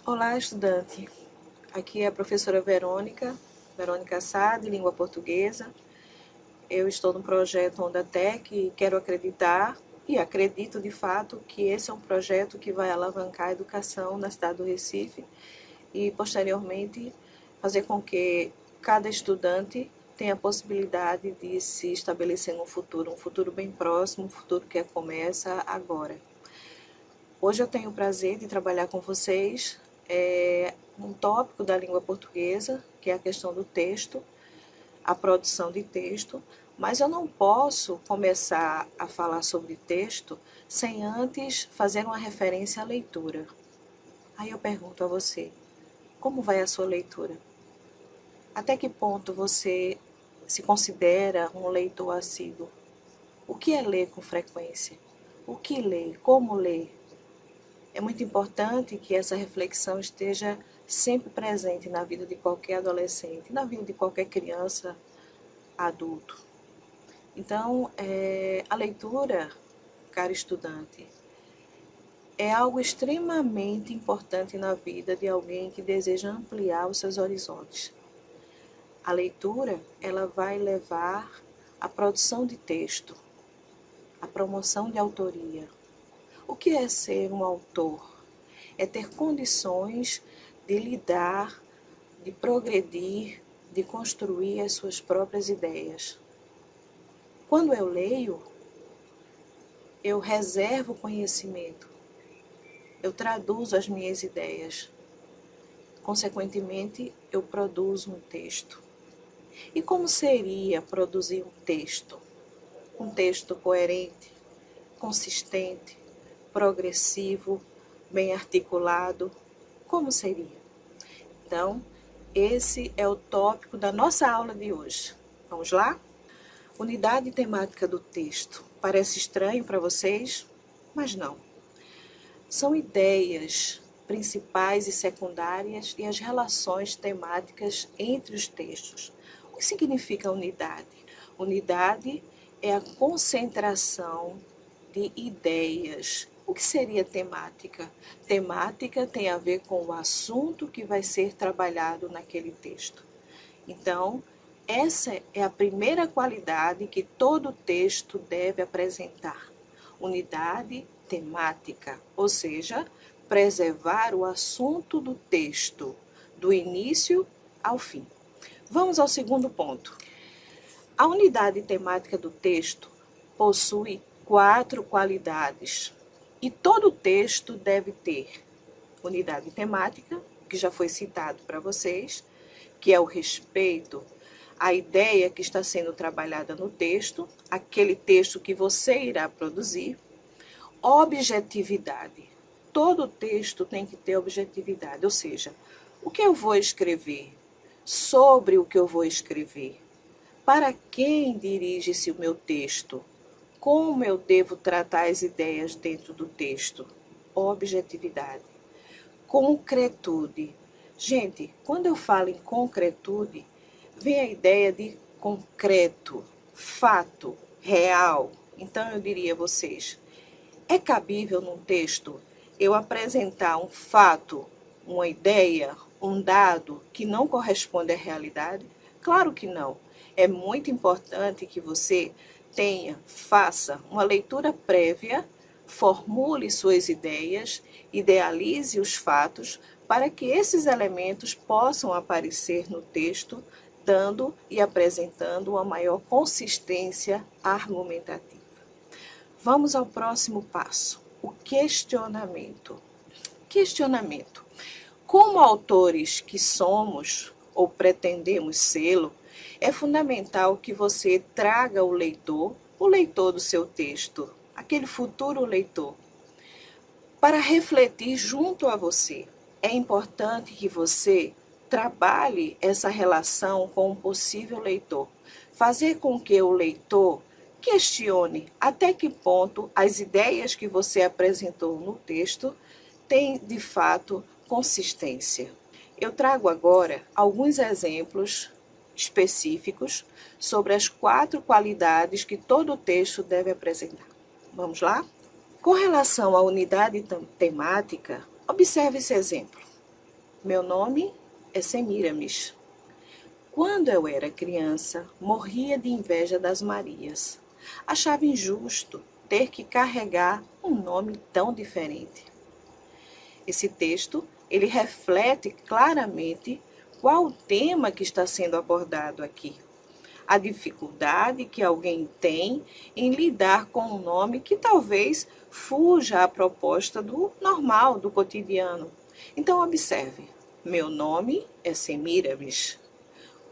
Olá, estudante. Aqui é a professora Verônica Sá, de Língua Portuguesa. Eu estou no projeto Onda Tech e quero acreditar, e acredito de fato, que esse é um projeto que vai alavancar a educação na cidade do Recife e, posteriormente, fazer com que cada estudante tenha a possibilidade de se estabelecer no futuro, um futuro bem próximo, um futuro que começa agora. Hoje eu tenho o prazer de trabalhar com vocês um tópico da língua portuguesa, que é a questão do texto, a produção de texto, mas eu não posso começar a falar sobre texto sem antes fazer uma referência à leitura. Aí eu pergunto a você, como vai a sua leitura? Até que ponto você se considera um leitor assíduo? O que é ler com frequência? O que ler? Como ler? É muito importante que essa reflexão esteja sempre presente na vida de qualquer adolescente, na vida de qualquer criança, adulto. Então, a leitura, caro estudante, é algo extremamente importante na vida de alguém que deseja ampliar os seus horizontes. A leitura, ela vai levar à produção de texto, à promoção de autoria. O que é ser um autor? É ter condições de lidar, de progredir, de construir as suas próprias ideias. Quando eu leio, eu reservo conhecimento, eu traduzo as minhas ideias. Consequentemente, eu produzo um texto. E como seria produzir um texto? Um texto coerente, consistente, progressivo, bem articulado. Como seria? Então, esse é o tópico da nossa aula de hoje. Vamos lá? Unidade temática do texto. Parece estranho para vocês? Mas não. São ideias principais e secundárias e as relações temáticas entre os textos. O que significa unidade? Unidade é a concentração de ideias. O que seria temática? Temática tem a ver com o assunto que vai ser trabalhado naquele texto. Então, essa é a primeira qualidade que todo texto deve apresentar. Unidade temática, ou seja, preservar o assunto do texto, do início ao fim. Vamos ao segundo ponto. A unidade temática do texto possui 4 qualidades e todo texto deve ter unidade temática, que já foi citado para vocês, que é o respeito à ideia que está sendo trabalhada no texto, aquele texto que você irá produzir. Objetividade. Todo texto tem que ter objetividade, ou seja, o que eu vou escrever, sobre o que eu vou escrever, para quem dirige-se o meu texto, como eu devo tratar as ideias dentro do texto. Objetividade. Concretude. Gente, quando eu falo em concretude, vem a ideia de concreto, fato, real. Então eu diria a vocês, é cabível num texto eu apresentar um fato, uma ideia, um dado que não corresponde à realidade? Claro que não. É muito importante que você faça uma leitura prévia, formule suas ideias, idealize os fatos para que esses elementos possam aparecer no texto, dando e apresentando uma maior consistência argumentativa. Vamos ao próximo passo, o questionamento. Questionamento. Como autores que somos, ou pretendemos sê-lo, é fundamental que você traga o leitor do seu texto, aquele futuro leitor, para refletir junto a você. É importante que você trabalhe essa relação com o possível leitor, fazer com que o leitor questione até que ponto as ideias que você apresentou no texto têm, de fato, consistência. Eu trago agora alguns exemplos específicos sobre as 4 qualidades que todo texto deve apresentar. Vamos lá? Com relação à unidade temática, observe esse exemplo. Meu nome é Semíramis. Quando eu era criança, morria de inveja das Marias. Achava injusto ter que carregar um nome tão diferente. Esse texto, ele reflete claramente qual o tema que está sendo abordado aqui. A dificuldade que alguém tem em lidar com um nome que talvez fuja à proposta do normal, do cotidiano. Então, observe, meu nome é Semíramis.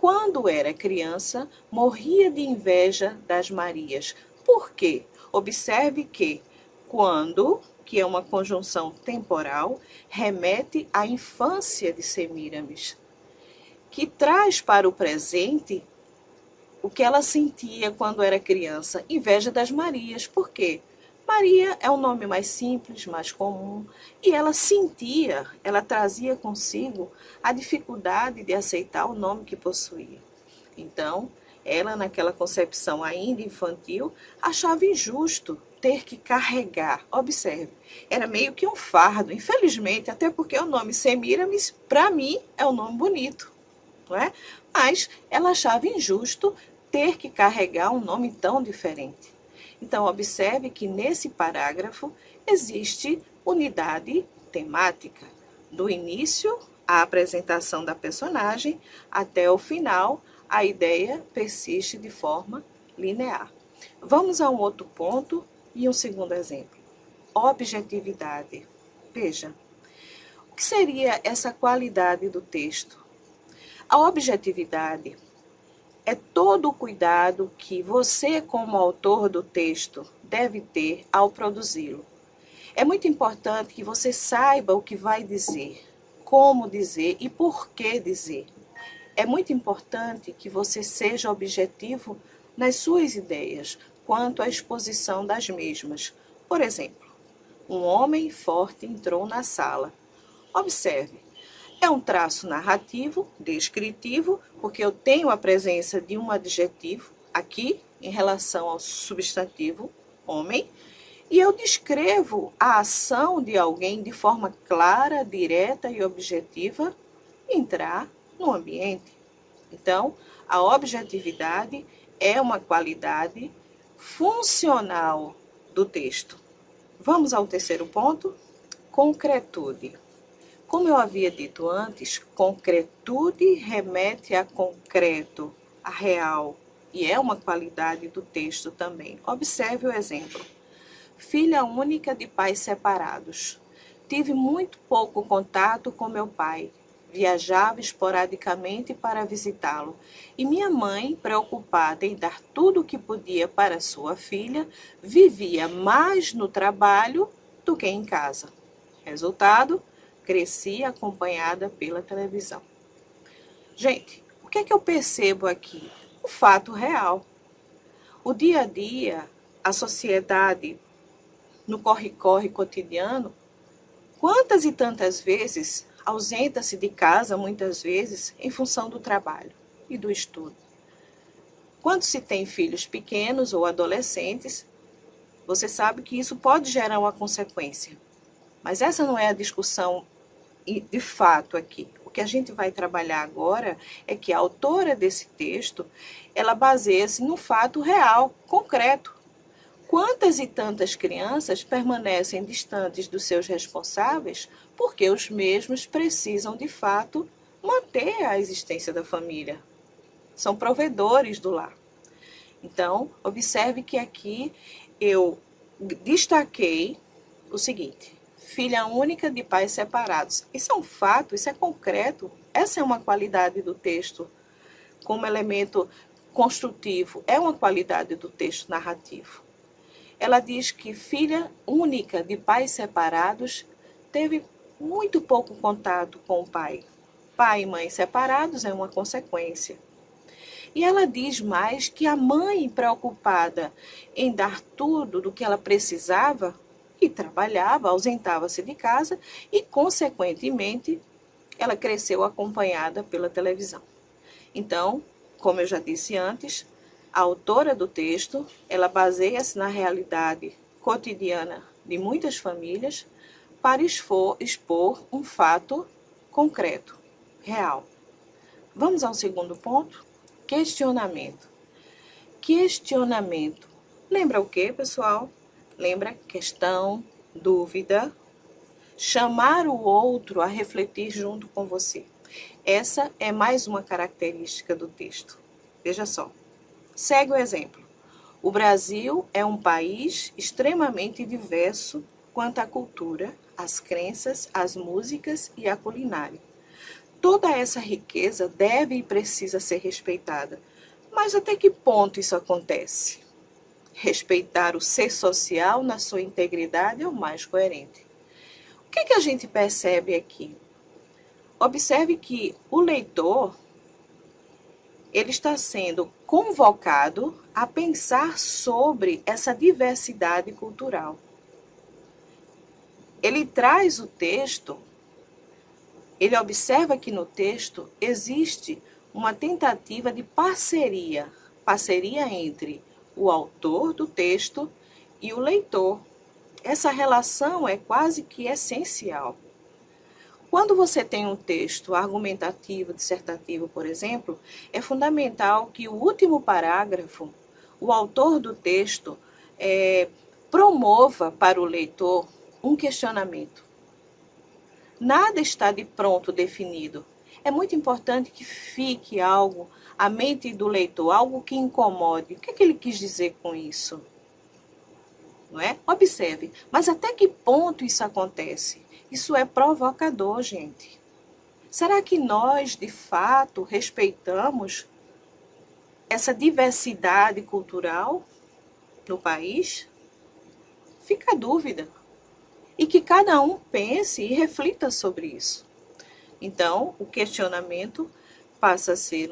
Quando era criança, morria de inveja das Marias. Por quê? Observe que quando, que é uma conjunção temporal, remete à infância de Semíramis, que traz para o presente o que ela sentia quando era criança, inveja das Marias. Por quê? Maria é um nome mais simples, mais comum, e ela sentia, ela trazia consigo a dificuldade de aceitar o nome que possuía. Então, ela, naquela concepção ainda infantil, achava injusto ter que carregar. Observe, era meio que um fardo, infelizmente, até porque o nome Semíramis, para mim, é um nome bonito, não é? Mas ela achava injusto ter que carregar um nome tão diferente. Então, observe que nesse parágrafo existe unidade temática, do início à apresentação da personagem até o final, a ideia persiste de forma linear. Vamos a um outro ponto e um segundo exemplo. Objetividade. Veja, o que seria essa qualidade do texto? A objetividade é todo o cuidado que você, como autor do texto, deve ter ao produzi-lo. É muito importante que você saiba o que vai dizer, como dizer e por que dizer. É muito importante que você seja objetivo nas suas ideias quanto à exposição das mesmas. Por exemplo, um homem forte entrou na sala. Observe. É um traço narrativo, descritivo, porque eu tenho a presença de um adjetivo aqui em relação ao substantivo homem, e eu descrevo a ação de alguém de forma clara, direta e objetiva entrar no ambiente. Então, a objetividade é uma qualidade funcional do texto. Vamos ao terceiro ponto? Concretude. Como eu havia dito antes, concretude remete a concreto, a real, e é uma qualidade do texto também. Observe o exemplo. Filha única de pais separados. Tive muito pouco contato com meu pai. Viajava esporadicamente para visitá-lo. E minha mãe, preocupada em dar tudo o que podia para sua filha, vivia mais no trabalho do que em casa. Resultado? Cresci acompanhada pela televisão. Gente, o que é que eu percebo aqui? O fato real. O dia a dia, a sociedade, no corre-corre cotidiano, quantas e tantas vezes ausenta-se de casa, muitas vezes, em função do trabalho e do estudo. Quando se tem filhos pequenos ou adolescentes, você sabe que isso pode gerar uma consequência. Mas essa não é a discussão de fato aqui. O que a gente vai trabalhar agora é que a autora desse texto, ela baseia-se num fato real, concreto. Quantas e tantas crianças permanecem distantes dos seus responsáveis porque os mesmos precisam, de fato, manter a existência da família. São provedores do lar. Então, observe que aqui eu destaquei o seguinte: filha única de pais separados. Isso é um fato, isso é concreto. Essa é uma qualidade do texto como elemento construtivo. É uma qualidade do texto narrativo. Ela diz que filha única de pais separados teve muito pouco contato com o pai. Pai e mãe separados é uma consequência. E ela diz mais que a mãe, preocupada em dar tudo do que ela precisava, e trabalhava, ausentava-se de casa e, consequentemente, ela cresceu acompanhada pela televisão. Então, como eu já disse antes, a autora do texto, ela baseia-se na realidade cotidiana de muitas famílias para expor um fato concreto, real. Vamos ao segundo ponto? Questionamento. Questionamento. Lembra o que, pessoal? Lembra questão, dúvida, chamar o outro a refletir junto com você. Essa é mais uma característica do texto. Veja só. Segue o exemplo. O Brasil é um país extremamente diverso quanto à cultura, às crenças, às músicas e à culinária. Toda essa riqueza deve e precisa ser respeitada. Mas até que ponto isso acontece? Respeitar o ser social na sua integridade é o mais coerente. O que a gente percebe aqui? Observe que o leitor ele está sendo convocado a pensar sobre essa diversidade cultural. Ele traz o texto, ele observa que no texto existe uma tentativa de parceria entre o autor do texto e o leitor. Essa relação é quase que essencial. Quando você tem um texto argumentativo, dissertativo, por exemplo, é fundamental que o último parágrafo, o autor do texto, promova para o leitor um questionamento. Nada está de pronto definido. É muito importante que fique algo à mente do leitor, algo que incomode. O que ele quis dizer com isso? Não é? Observe, mas até que ponto isso acontece? Isso é provocador, gente. Será que nós, de fato, respeitamos essa diversidade cultural no país? Fica a dúvida. E que cada um pense e reflita sobre isso. Então, o questionamento passa a ser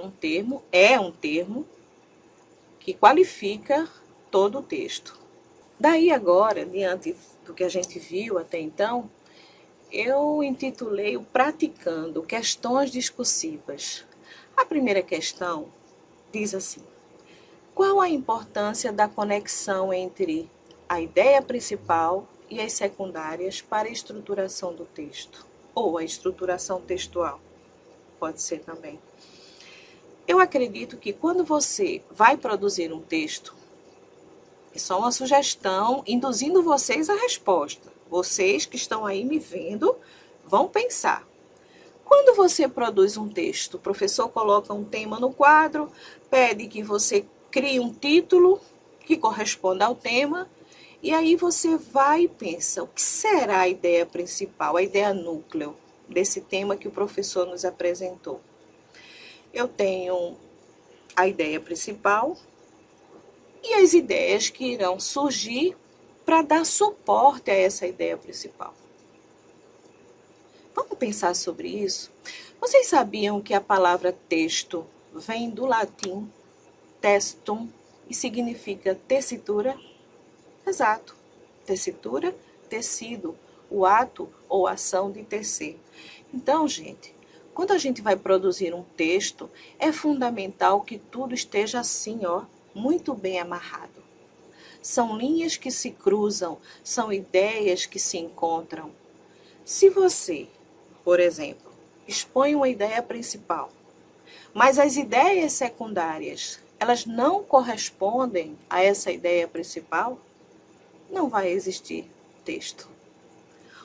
é um termo que qualifica todo o texto. Daí agora, diante do que a gente viu até então, eu intitulei o Praticando Questões Discursivas. A primeira questão diz assim: qual a importância da conexão entre a ideia principal e as secundárias para a estruturação do texto? Ou a estruturação textual, pode ser também. Eu acredito que quando você vai produzir um texto, é só uma sugestão, induzindo vocês à resposta. Vocês que estão aí me vendo, vão pensar. Quando você produz um texto, o professor coloca um tema no quadro, pede que você crie um título que corresponda ao tema, e aí você vai e pensa, o que será a ideia principal, a ideia núcleo desse tema que o professor nos apresentou? Eu tenho a ideia principal e as ideias que irão surgir para dar suporte a essa ideia principal. Vamos pensar sobre isso? Vocês sabiam que a palavra texto vem do latim textum e significa tessitura? Exato. Tessitura, tecido, o ato ou ação de tecer. Então, gente, quando a gente vai produzir um texto, é fundamental que tudo esteja assim, ó, muito bem amarrado. São linhas que se cruzam, são ideias que se encontram. Se você, por exemplo, expõe uma ideia principal, mas as ideias secundárias, elas não correspondem a essa ideia principal, não vai existir texto.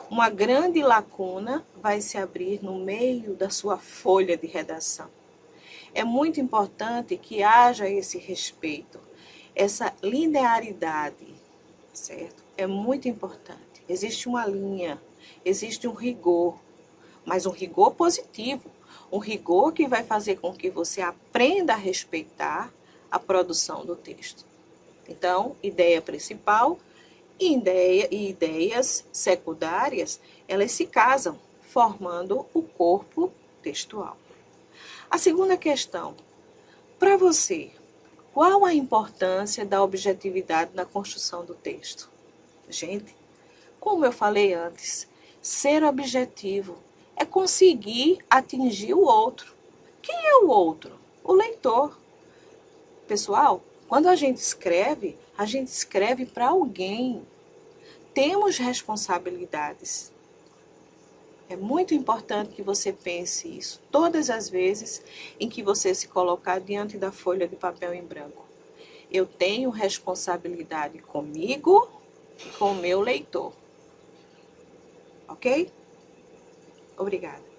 Uma grande lacuna vai se abrir no meio da sua folha de redação. É muito importante que haja esse respeito, essa linearidade, certo? É muito importante. Existe uma linha, existe um rigor, mas um rigor positivo, um rigor que vai fazer com que você aprenda a respeitar a produção do texto. Então, ideia principal e ideias secundárias, elas se casam, formando o corpo textual. A segunda questão, para você, qual a importância da objetividade na construção do texto? Gente, como eu falei antes, ser objetivo é conseguir atingir o outro. Quem é o outro? O leitor. Pessoal, quando a gente escreve para alguém. Temos responsabilidades. É muito importante que você pense isso todas as vezes em que você se colocar diante da folha de papel em branco. Eu tenho responsabilidade comigo e com o meu leitor. Ok? Obrigada.